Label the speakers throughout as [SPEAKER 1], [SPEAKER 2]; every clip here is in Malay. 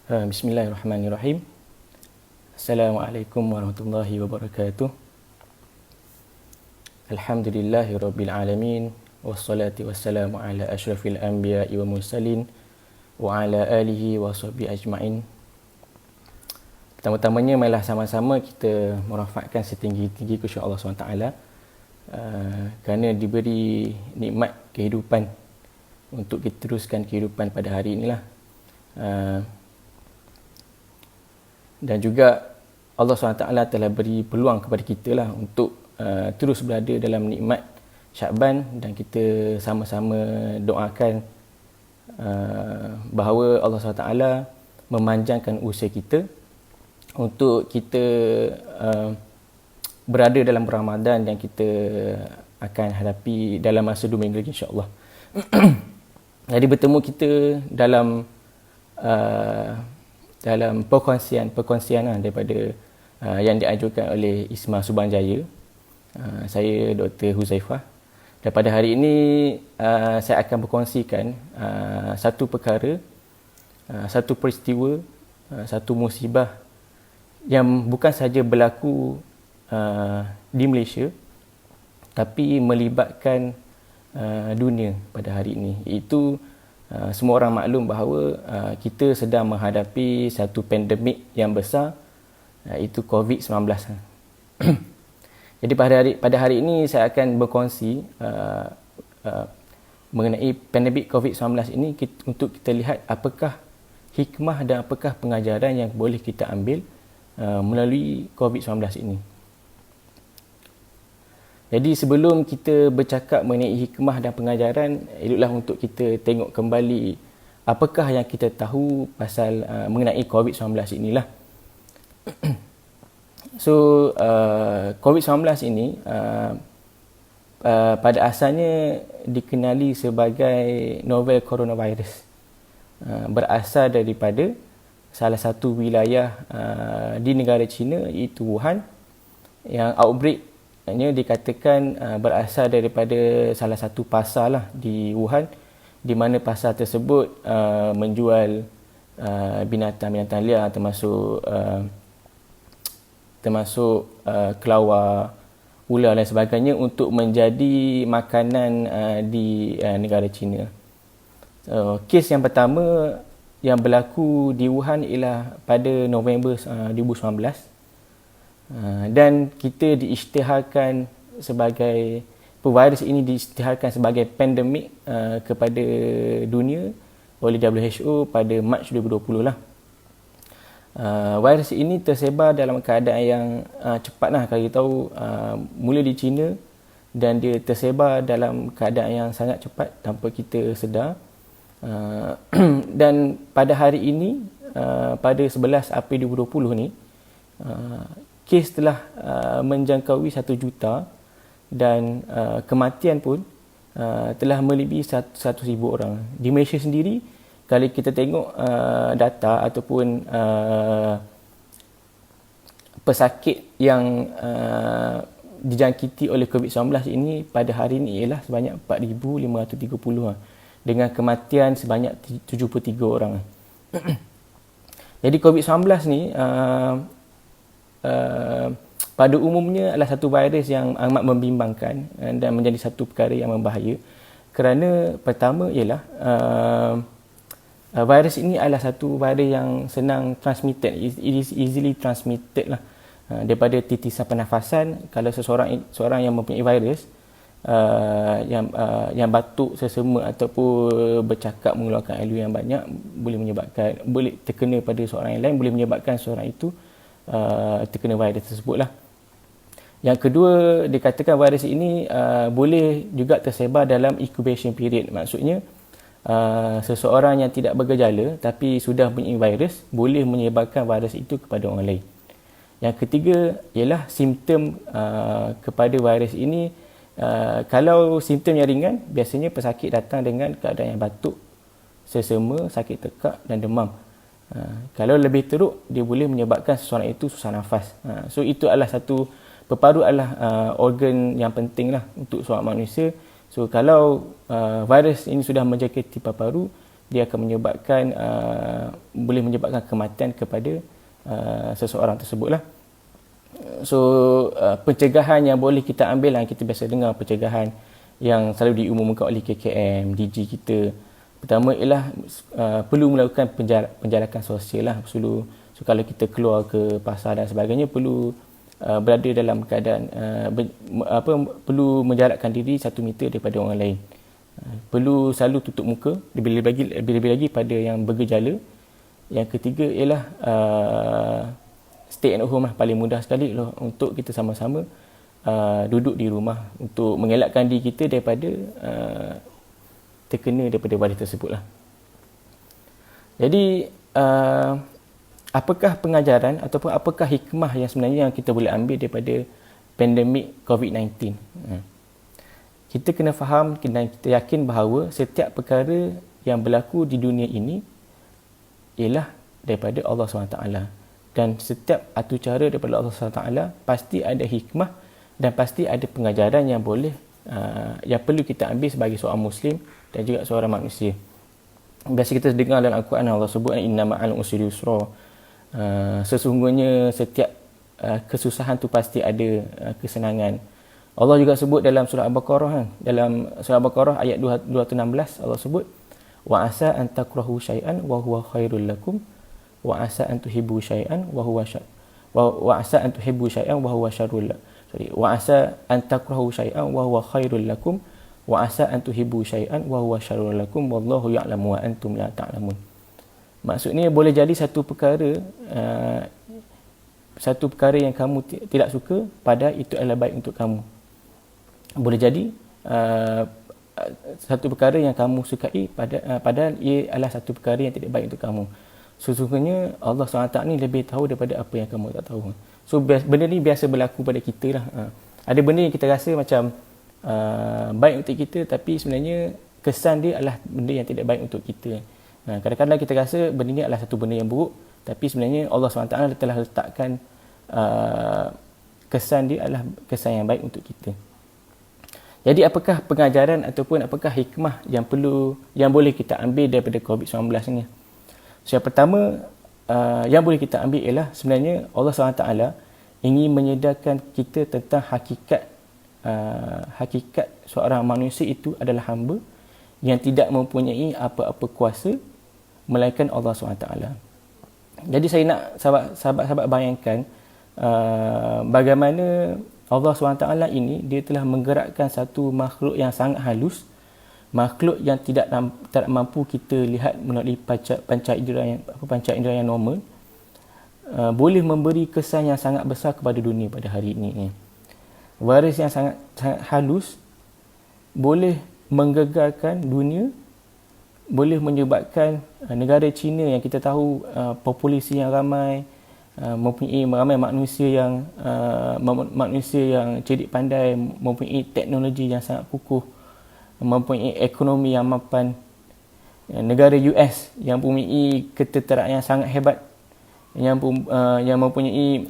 [SPEAKER 1] Bismillahirrahmanirrahim. Assalamualaikum warahmatullahi wabarakatuh. Alhamdulillahirabbil alamin wassalatu wassalamu ala asyrafil anbiya'i wa mursalin wa ala alihi wa sahbihi ajma'in. Pertama-tamanya marilah sama-sama kita merafakkan setinggi-tinggi kepada Allah SWT kerana diberi nikmat kehidupan untuk kita teruskan kehidupan pada hari inilah. Dan juga Allah SWT telah beri peluang kepada kita lah untuk terus berada dalam nikmat Syakban, dan kita sama-sama doakan bahawa Allah SWT memanjangkan usia kita untuk kita berada dalam Ramadan yang kita akan hadapi dalam masa 2 minggu lagi, insya-Allah. Jadi bertemu kita dalam perkongsian daripada yang diajukan oleh Isma Subanjaya. Saya Dr. Huzaifah. Dan pada hari ini saya akan berkongsikan satu perkara, satu peristiwa, satu musibah yang bukan saja berlaku di Malaysia tapi melibatkan dunia pada hari ini, iaitu semua orang maklum bahawa kita sedang menghadapi satu pandemik yang besar, iaitu COVID-19. Jadi pada hari ini saya akan berkongsi mengenai pandemik COVID-19 ini untuk kita lihat apakah hikmah dan apakah pengajaran yang boleh kita ambil melalui COVID-19 ini. Jadi sebelum kita bercakap mengenai hikmah dan pengajaran, eloklah untuk kita tengok kembali apakah yang kita tahu pasal mengenai COVID-19 inilah. So, COVID-19 ini pada asalnya dikenali sebagai novel coronavirus. Berasal daripada salah satu wilayah di negara China, iaitu Wuhan, yang outbreak dikatakan berasal daripada salah satu pasar lah di Wuhan, di mana pasar tersebut menjual binatang-binatang liar termasuk kelawar, ular dan sebagainya untuk menjadi makanan di negara China. Kes yang pertama yang berlaku di Wuhan ialah pada November 2019. Dan kita diisytiharkan sebagai virus ini diisytiharkan sebagai pandemik kepada dunia oleh WHO pada Mac 2020 lah. Virus ini tersebar dalam keadaan yang cepat lah. Kalau kita tahu, mula di China dan dia tersebar dalam keadaan yang sangat cepat tanpa kita sedar. Dan pada hari ini, pada 11 April 2020 ni, kes telah menjangkaui 1 juta dan kematian pun telah melebihi 100,000 orang. Di Malaysia sendiri, kalau kita tengok data ataupun pesakit yang dijangkiti oleh COVID-19 ini pada hari ini ialah sebanyak 4,530 dengan kematian sebanyak 73 orang. Jadi COVID-19 ni pada umumnya adalah satu virus yang amat membimbangkan dan menjadi satu perkara yang membahaya, kerana pertama ialah virus ini adalah satu virus yang senang transmitted, it is easily transmitted lah, daripada titisan pernafasan. Kalau seseorang yang mempunyai virus yang batuk, sesema ataupun bercakap mengeluarkan air yang banyak, boleh terkena pada seorang yang lain, boleh menyebabkan seorang itu terkena virus tersebut lah. Yang kedua, dikatakan virus ini boleh juga tersebar dalam incubation period. Maksudnya seseorang yang tidak bergejala tapi sudah mempunyai virus boleh menyebarkan virus itu kepada orang lain. Yang ketiga ialah simptom kepada virus ini. Kalau simptom yang ringan, biasanya pesakit datang dengan keadaan yang batuk, sesema, sakit tekak dan demam. Kalau lebih teruk, dia boleh menyebabkan seseorang itu susah nafas. So itu adalah satu, paru adalah organ yang penting lah untuk seorang manusia. So kalau virus ini sudah menjangkiti paru, dia akan menyebabkan boleh menyebabkan kematian kepada seseorang tersebutlah. So pencegahan yang boleh kita ambil, kita biasa dengar pencegahan yang selalu diumumkan oleh KKM, DG kita. Pertama ialah perlu melakukan penjarakan sosial lah. So kalau kita keluar ke pasar dan sebagainya, perlu berada dalam keadaan perlu menjarakkan diri 1 meter daripada orang lain. Perlu selalu tutup muka, lebih-lebih lagi pada yang bergejala. Yang ketiga ialah stay at home lah, paling mudah sekali loh, untuk kita sama-sama duduk di rumah untuk mengelakkan diri kita daripada terkena daripada virus tersebut lah. Jadi apakah pengajaran ataupun apakah hikmah yang sebenarnya yang kita boleh ambil daripada pandemik COVID-19? Kita kena faham dan kita yakin bahawa setiap perkara yang berlaku di dunia ini ialah daripada Allah SWT. Dan setiap atur cara daripada Allah SWT pasti ada hikmah dan pasti ada pengajaran yang boleh yang perlu kita ambil sebagai seorang Muslim dan juga seorang manusia. Biasa kita dengar dalam Al-Quran Allah sebut inna ma'al usri yusra. Sesungguhnya setiap kesusahan tu pasti ada kesenangan. Allah juga sebut dalam surah Al-Baqarah, dalam surah Al-Baqarah ayat 216, Allah sebut wa asa an takrahu syai'an wa huwa khairul lakum wa asa an tuhibbu syai'an wa huwa wa asa an tuhibbu syai'an wa huwa syarrul wa asa an takrahu syai'an wa huwa khairul lakum wa asa an tuhibbu syai'an wa huwa syarrul lakum wallahu ya'lamu wa antum la ta'lamun. Maksudnya boleh jadi satu perkara yang kamu tidak suka, padahal itu adalah baik untuk kamu. Boleh jadi satu perkara yang kamu sukai padahal ia adalah satu perkara yang tidak baik untuk kamu. Sesungguhnya Allah SWT ni lebih tahu daripada apa yang kamu tak tahu. So benda ni biasa berlaku pada kita lah. Ada benda yang kita rasa macam baik untuk kita, tapi sebenarnya kesan dia adalah benda yang tidak baik untuk kita. Kadang-kadang kita rasa benda ni adalah satu benda yang buruk, tapi sebenarnya Allah SWT telah letakkan kesan dia adalah kesan yang baik untuk kita. Jadi apakah pengajaran ataupun apakah hikmah yang boleh kita ambil daripada COVID-19 ni? So, yang pertama yang boleh kita ambil ialah sebenarnya Allah SWT ingin menyedarkan kita tentang hakikat seorang manusia itu adalah hamba yang tidak mempunyai apa-apa kuasa melainkan Allah SWT. Jadi saya nak sahabat-sahabat bayangkan bagaimana Allah SWT ini dia telah menggerakkan satu makhluk yang sangat halus, makhluk yang tidak mampu kita lihat melalui panca indera yang normal, boleh memberi kesan yang sangat besar kepada dunia pada hari ini. Virus yang sangat halus boleh menggegarkan dunia, boleh menyebabkan negara China yang kita tahu populasi yang ramai, mempunyai ramai manusia yang cerdik pandai, mempunyai teknologi yang sangat kukuh, mempunyai ekonomi yang mapan. Negara US yang mempunyai ketenteraan yang sangat hebat, yang mempunyai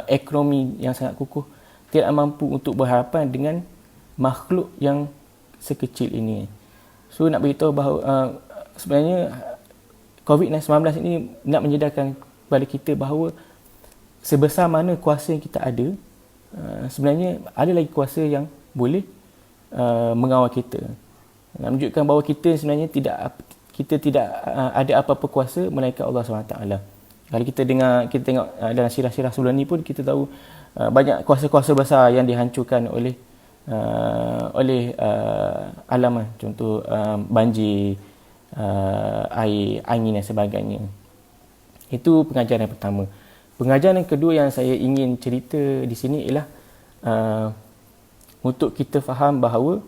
[SPEAKER 1] ekonomi yang sangat kukuh, tidak mampu untuk berhadapan dengan makhluk yang sekecil ini. So nak beritahu bahawa sebenarnya COVID-19 ini nak menyedarkan kepada kita bahawa sebesar mana kuasa yang kita ada, sebenarnya ada lagi kuasa yang boleh mengawal kita. Nak menunjukkan bahawa kita sebenarnya tidak ada apa-apa kuasa melainkan Allah SWT. Kalau kita tengok dalam sirah-sirah sebelum ni pun kita tahu banyak kuasa-kuasa besar yang dihancurkan oleh alam, contoh banjir, air, angin dan sebagainya. Itu pengajaran yang pertama. Pengajaran yang kedua yang saya ingin cerita di sini ialah untuk kita faham bahawa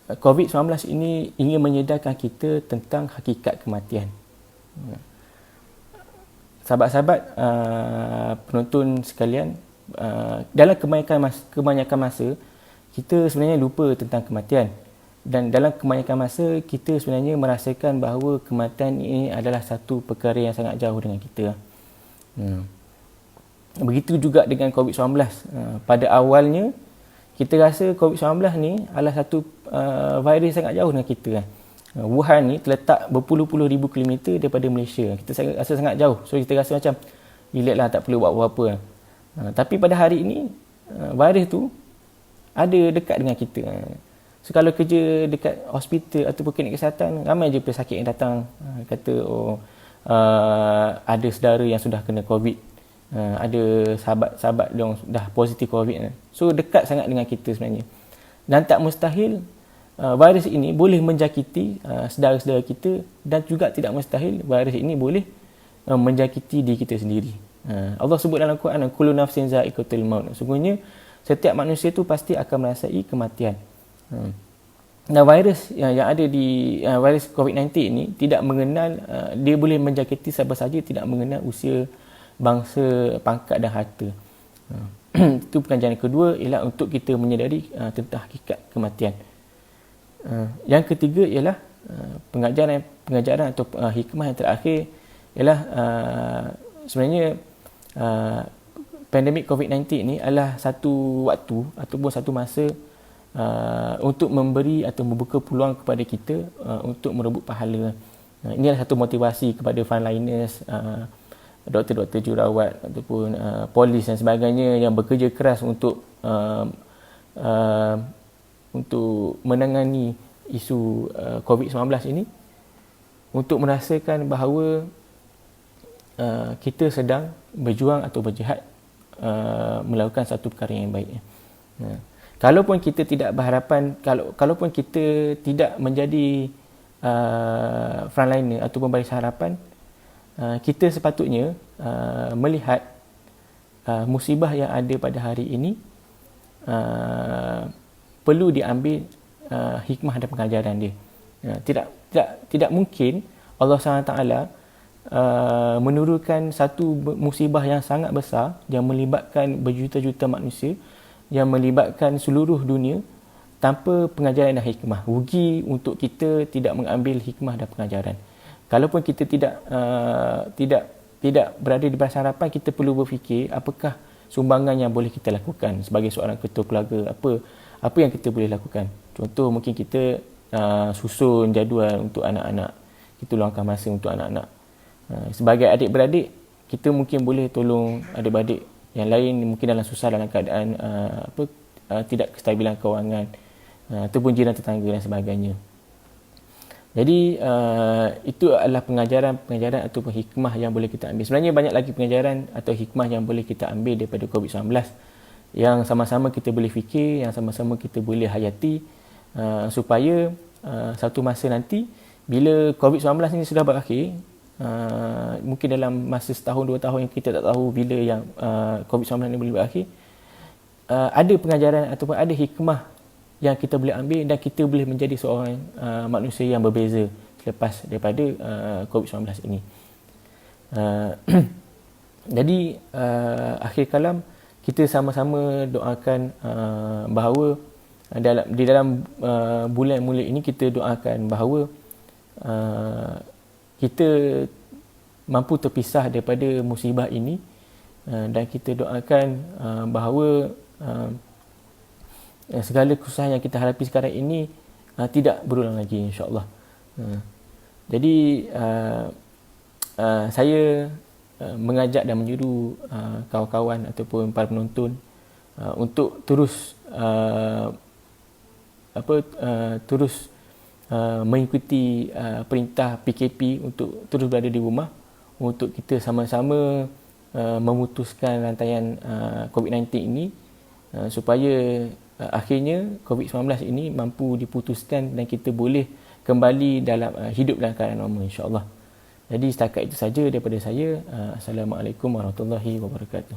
[SPEAKER 1] COVID-19 ini ingin menyedarkan kita tentang hakikat kematian. Sahabat-sahabat penonton sekalian, dalam kebanyakan masa kita sebenarnya lupa tentang kematian, dan dalam kebanyakan masa kita sebenarnya merasakan bahawa kematian ini adalah satu perkara yang sangat jauh dengan kita. Begitu juga dengan COVID-19. Pada awalnya kita rasa COVID-19 ni adalah satu virus sangat jauh dengan kita kan. Wuhan ni terletak berpuluh-puluh ribu kilometer daripada Malaysia. Kita rasa sangat jauh. So kita rasa macam relax lah, tak perlu buat apa-apa kan. Tapi pada hari ini virus tu ada dekat dengan kita. So kalau kerja dekat hospital ataupun klinik kesihatan, ramai je pesakit yang datang kata ada saudara yang sudah kena COVID, ada sahabat-sahabat yang dah positif COVID. So dekat sangat dengan kita sebenarnya. Dan tak mustahil virus ini boleh menjangkiti saudara-saudara kita, dan juga tidak mustahil virus ini boleh menjangkiti diri kita sendiri. Allah sebut dalam Quran, kullu nafsin za'iqatul maut. Sesungguhnya setiap manusia tu pasti akan merasai kematian. Nah, virus yang ada di virus COVID-19 ini tidak mengenal, dia boleh menjangkiti siapa saja, tidak mengenal usia, bangsa, pangkat dan harta. Itu pengajaran kedua, ialah untuk kita menyedari tentang hakikat kematian. Yang ketiga ialah pengajaran atau hikmah yang terakhir ialah sebenarnya pandemik COVID-19 ni adalah satu waktu ataupun satu masa untuk memberi atau membuka peluang kepada kita untuk merebut pahala. Ini adalah satu motivasi kepada frontliners, doktor-doktor jururawat ataupun polis dan sebagainya yang bekerja keras untuk menangani isu COVID-19 ini, untuk merasakan bahawa kita sedang berjuang atau berjihad melakukan satu perkara yang baik. Kalaupun kita tidak berharapan, kalaupun kita tidak menjadi frontliner ataupun barisan harapan, kita sepatutnya melihat musibah yang ada pada hari ini perlu diambil hikmah dan pengajaran dia. Tidak mungkin Allah SWT menurunkan satu musibah yang sangat besar yang melibatkan berjuta-juta manusia, yang melibatkan seluruh dunia tanpa pengajaran dan hikmah. Rugi untuk kita tidak mengambil hikmah dan pengajaran. Kalaupun kita tidak berada di barisan harapan, kita perlu berfikir apakah sumbangan yang boleh kita lakukan sebagai seorang ketua keluarga. Apa yang kita boleh lakukan? Contoh, mungkin kita susun jadual untuk anak-anak, kita luangkan masa untuk anak-anak. Sebagai adik-beradik, kita mungkin boleh tolong adik-beradik yang lain mungkin dalam susah, dalam keadaan tidak kestabilan kewangan, ataupun jiran tetangga dan sebagainya. Jadi itu adalah pengajaran ataupun hikmah yang boleh kita ambil. Sebenarnya banyak lagi pengajaran atau hikmah yang boleh kita ambil daripada COVID-19 yang sama-sama kita boleh fikir, yang sama-sama kita boleh hayati, supaya satu masa nanti bila COVID-19 ini sudah berakhir, mungkin dalam masa setahun, 2 tahun yang kita tak tahu bila yang COVID-19 ini boleh berakhir, ada pengajaran ataupun ada hikmah yang kita boleh ambil, dan kita boleh menjadi seorang manusia yang berbeza selepas daripada COVID-19 ini. Jadi akhir kalam, kita sama-sama doakan bahawa di dalam bulan mulia ini, kita doakan bahawa kita mampu terpisah daripada musibah ini, dan kita doakan bahawa segala kesusahan yang kita hadapi sekarang ini tidak berulang lagi, insya-Allah. Jadi saya mengajak dan menyuruh kawan-kawan ataupun para penonton untuk terus mengikuti perintah PKP untuk terus berada di rumah, untuk kita sama-sama memutuskan rantaian COVID-19 ini, supaya akhirnya COVID-19 ini mampu diputuskan dan kita boleh kembali dalam hidup dalam keadaan normal, insya-Allah. Jadi setakat itu saja daripada saya. Assalamualaikum warahmatullahi wabarakatuh.